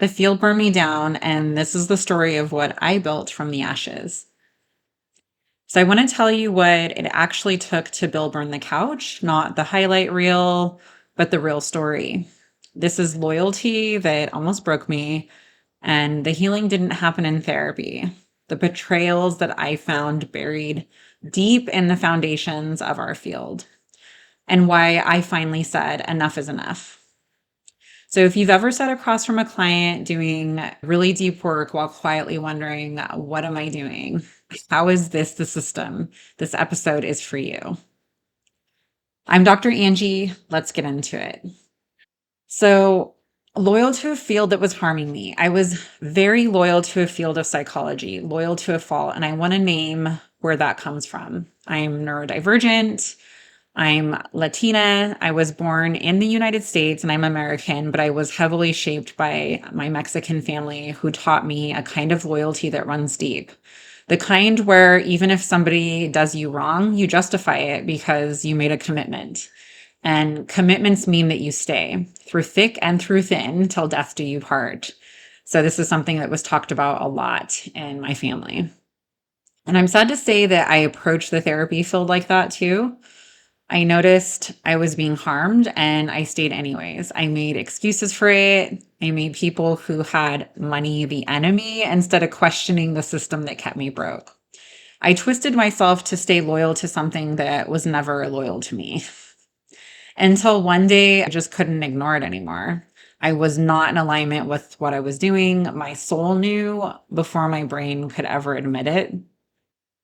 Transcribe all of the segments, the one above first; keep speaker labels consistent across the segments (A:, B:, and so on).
A: The field burned me down, and this is the story of what I built from the ashes. So, I want to tell you what it actually took to build Burn the Couch, not the highlight reel, but the real story. This is loyalty that almost broke me, and the healing didn't happen in therapy. The betrayals that I found buried deep in the foundations of our field, and why I finally said, enough is enough. So, if you've ever sat across from a client doing really deep work while quietly wondering, what am I doing? How is this the system? This episode is for you. I'm Dr. Angie. Let's get into it. So, loyal to a field that was harming me. I was very loyal to a field of psychology, loyal to a fault, and I want to name where that comes from. I'm neurodivergent. I'm Latina. I was born in the United States and I'm American, but I was heavily shaped by my Mexican family who taught me a kind of loyalty that runs deep. The kind where even if somebody does you wrong, you justify it because you made a commitment. And commitments mean that you stay through thick and through thin till death do you part. So this is something that was talked about a lot in my family. And I'm sad to say that I approached the therapy field like that too. I noticed I was being harmed and I stayed anyways. I made excuses for it. I made people who had money the enemy instead of questioning the system that kept me broke. I twisted myself to stay loyal to something that was never loyal to me until one day I just couldn't ignore it anymore. I was not in alignment with what I was doing. My soul knew before my brain could ever admit it.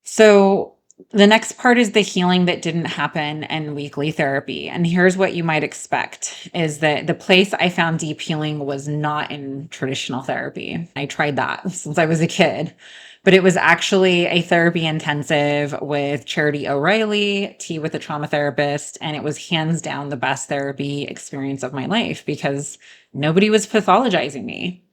A: So the next part is the healing that didn't happen in weekly therapy. And here's what you might expect is that the place I found deep healing was not in traditional therapy. I tried that since I was a kid, but it was actually a therapy intensive with Charity O'Reilly, tea with a trauma therapist. And it was hands down the best therapy experience of my life because nobody was pathologizing me.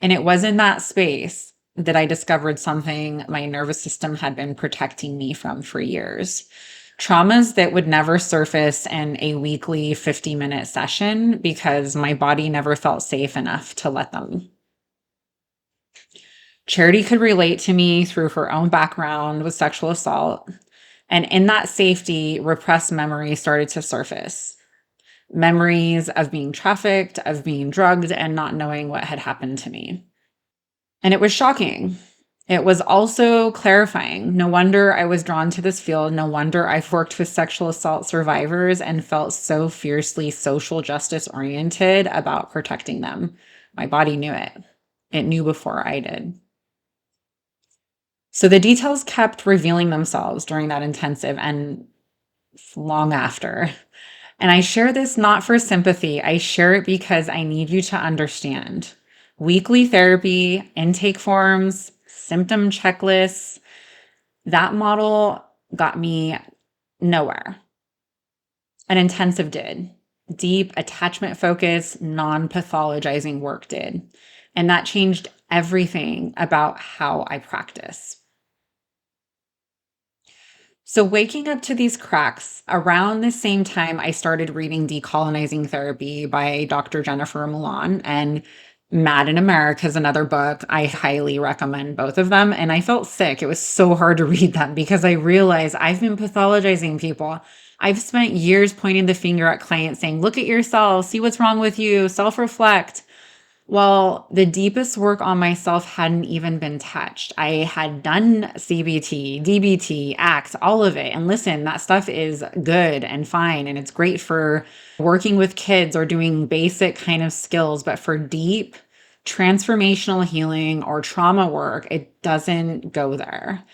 A: And it was in that space that I discovered something my nervous system had been protecting me from for years. Traumas that would never surface in a weekly 50-minute session because my body never felt safe enough to let them. Charity could relate to me through her own background with sexual assault. And in that safety, repressed memories started to surface. Memories of being trafficked, of being drugged, and not knowing what had happened to me. And it was shocking. It was also clarifying. No wonder I was drawn to this field. No wonder I've worked with sexual assault survivors and felt so fiercely social justice oriented about protecting them. My body knew it. It knew before I did. So the details kept revealing themselves during that intensive and long after. And I share this not for sympathy. I share it because I need you to understand. Weekly therapy, intake forms, symptom checklists, that model got me nowhere. An intensive did. Deep attachment focus, non-pathologizing work did. And that changed everything about how I practice. So waking up to these cracks around the same time I started reading Decolonizing Therapy by Dr. Jennifer Milan and Mad in America is another book. I highly recommend both of them. And I felt sick. It was so hard to read them because I realized I've been pathologizing people. I've spent years pointing the finger at clients saying, look at yourself, see what's wrong with you, self-reflect. Well, the deepest work on myself hadn't even been touched. I had done CBT, DBT, ACT, all of it. And listen, that stuff is good and fine. And it's great for working with kids or doing basic kind of skills. But for deep transformational healing or trauma work, it doesn't go there.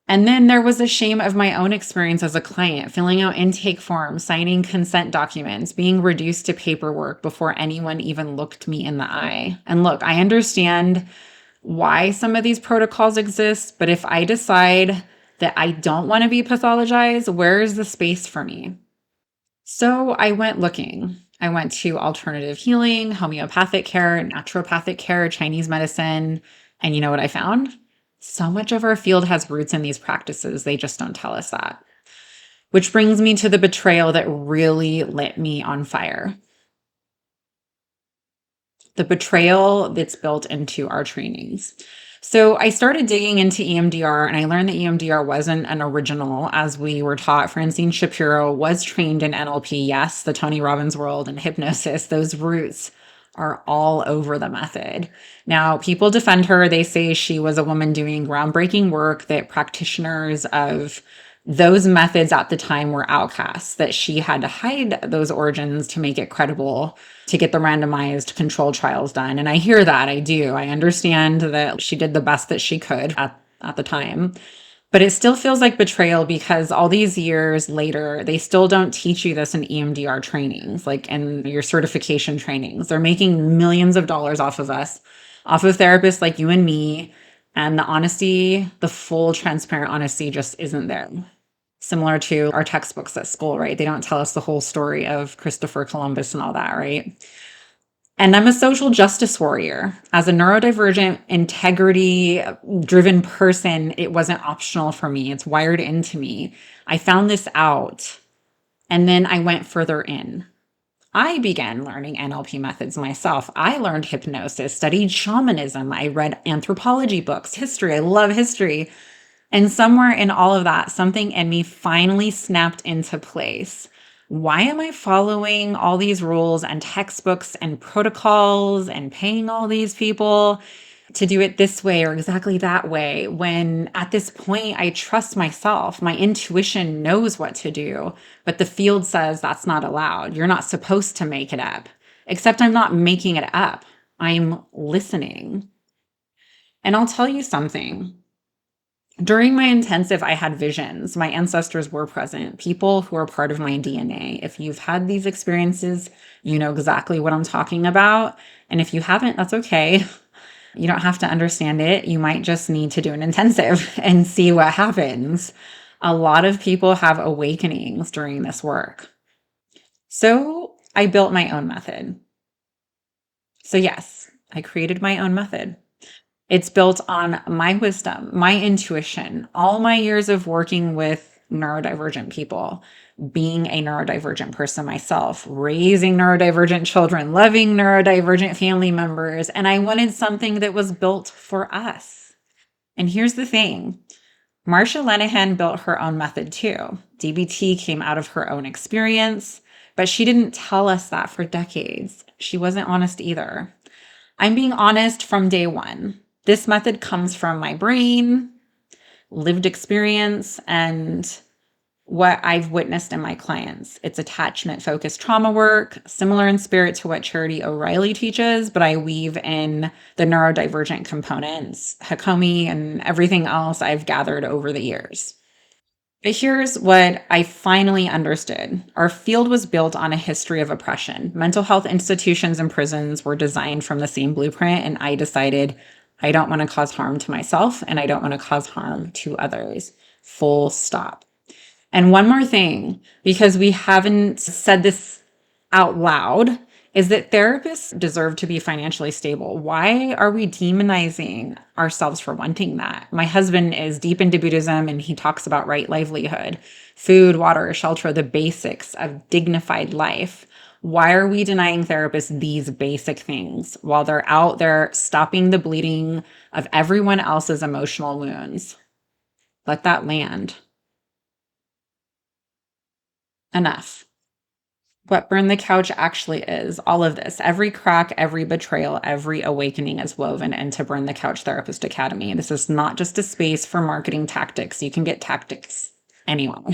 A: And then there was a shame of my own experience as a client, filling out intake forms, signing consent documents, being reduced to paperwork before anyone even looked me in the eye. And look, I understand why some of these protocols exist, but if I decide that I don't want to be pathologized, where is the space for me? So I went looking. I went to alternative healing, homeopathic care, naturopathic care, Chinese medicine. And you know what I found? So much of our field has roots in these practices. They just don't tell us that. Which brings me to the betrayal that really lit me on fire. the betrayal that's built into our trainings. So I started digging into EMDR, and I learned that EMDR wasn't an original as we were taught. Francine Shapiro was trained in NLP. Yes, the Tony Robbins world and hypnosis, those roots are all over the method. Now, people defend her. They say she was a woman doing groundbreaking work, that practitioners of those methods at the time were outcasts, that she had to hide those origins to make it credible, to get the randomized control trials done. And I hear that. I do. I understand that she did the best that she could at the time. But it still feels like betrayal, because all these years later, they still don't teach you this in EMDR trainings, like in your certification trainings. They're making millions of dollars off of us, off of therapists like you and me. And the honesty, the full transparent honesty just isn't there. Similar to our textbooks at school, right? They don't tell us the whole story of Christopher Columbus and all that, right? And I'm a social justice warrior. As a neurodivergent, integrity driven person, it wasn't optional for me. It's wired into me. I found this out, and then I went further in. I began learning NLP methods myself. I learned hypnosis, studied shamanism. I read anthropology books, history. I love history. And somewhere in all of that, something in me finally snapped into place. Why am I following all these rules and textbooks and protocols and paying all these people to do it this way or exactly that way, when at this point I trust myself? My intuition knows what to do, but the field says that's not allowed. You're not supposed to make it up. Except I'm not making it up. I'm listening. And I'll tell you something. During my intensive, I had visions. My ancestors were present, people who are part of my DNA. If you've had these experiences, you know exactly what I'm talking about. And if you haven't, that's okay. You don't have to understand it. You might just need to do an intensive and see what happens. A lot of people have awakenings during this work. So I built my own method. So yes, I created my own method. It's built on my wisdom, my intuition, all my years of working with neurodivergent people, being a neurodivergent person myself, raising neurodivergent children, loving neurodivergent family members. And I wanted something that was built for us. And here's the thing. Marsha Linehan built her own method too. DBT came out of her own experience, but she didn't tell us that for decades. She wasn't honest either. I'm being honest from day one. This method comes from my brain, lived experience, and what I've witnessed in my clients. It's attachment-focused trauma work, similar in spirit to what Charity O'Reilly teaches, but I weave in the neurodivergent components, Hakomi, and everything else I've gathered over the years. But here's what I finally understood. Our field was built on a history of oppression. Mental health institutions and prisons were designed from the same blueprint, and I decided I don't want to cause harm to myself, and I don't want to cause harm to others. Full stop. And one more thing, because we haven't said this out loud, is that therapists deserve to be financially stable. Why are we demonizing ourselves for wanting that? My husband is deep into Buddhism, and he talks about right livelihood, food, water, shelter, the basics of dignified life. Why are we denying therapists these basic things while they're out there stopping the bleeding of everyone else's emotional wounds? Let that land. Enough. What Burn the Couch actually is, all of this, every crack, every betrayal, every awakening is woven into Burn the Couch Therapist Academy. This is not just a space for marketing tactics. You can get tactics anywhere.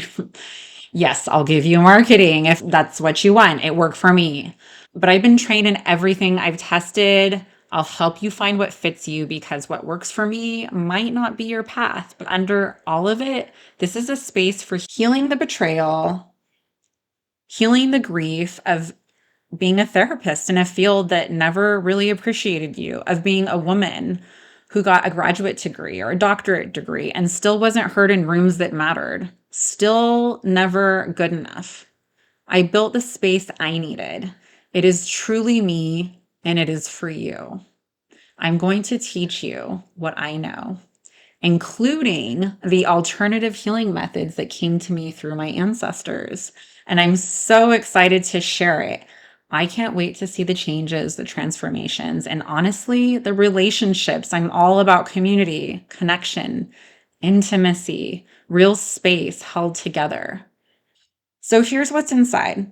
A: Yes, I'll give you marketing if that's what you want. It worked for me. But I've been trained in everything. I've tested. I'll help you find what fits you, because what works for me might not be your path. But under all of it, this is a space for healing the betrayal, healing the grief of being a therapist in a field that never really appreciated you, of being a woman who got a graduate degree or a doctorate degree and still wasn't heard in rooms that mattered. Still never good enough. I built the space I needed. It is truly me, and it is for you. I'm going to teach you what I know, including the alternative healing methods that came to me through my ancestors. And I'm so excited to share it. I can't wait to see the changes, the transformations, and honestly, the relationships. I'm all about community, connection, intimacy, real space held together. So here's what's inside.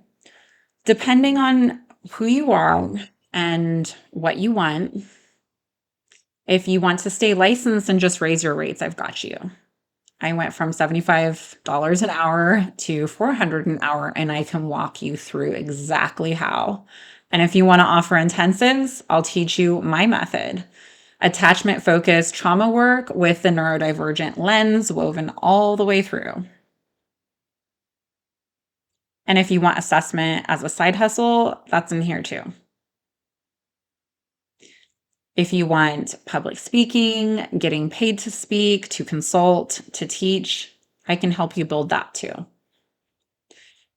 A: Depending on who you are and what you want, if you want to stay licensed and just raise your rates, I've got you. I went from $75 an hour to $400 an hour, and I can walk you through exactly how. And if you want to offer intensives, I'll teach you my method. Attachment focused trauma work with the neurodivergent lens woven all the way through. And if you want assessment as a side hustle, that's in here too. If you want public speaking, getting paid to speak, to consult, to teach, I can help you build that too.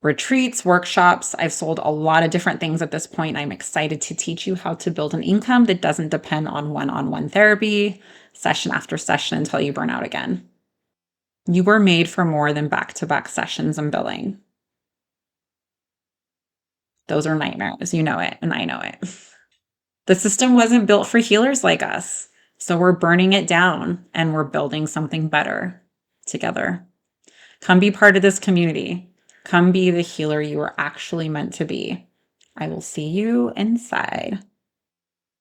A: Retreats, workshops, I've sold a lot of different things at this point. I'm excited to teach you how to build an income that doesn't depend on one-on-one therapy, session after session until you burn out again. You were made for more than back-to-back sessions and billing. Those are nightmares. You know it, and I know it. The system wasn't built for healers like us. So we're burning it down and we're building something better together. Come be part of this community. Come be the healer you are actually meant to be. I will see you inside.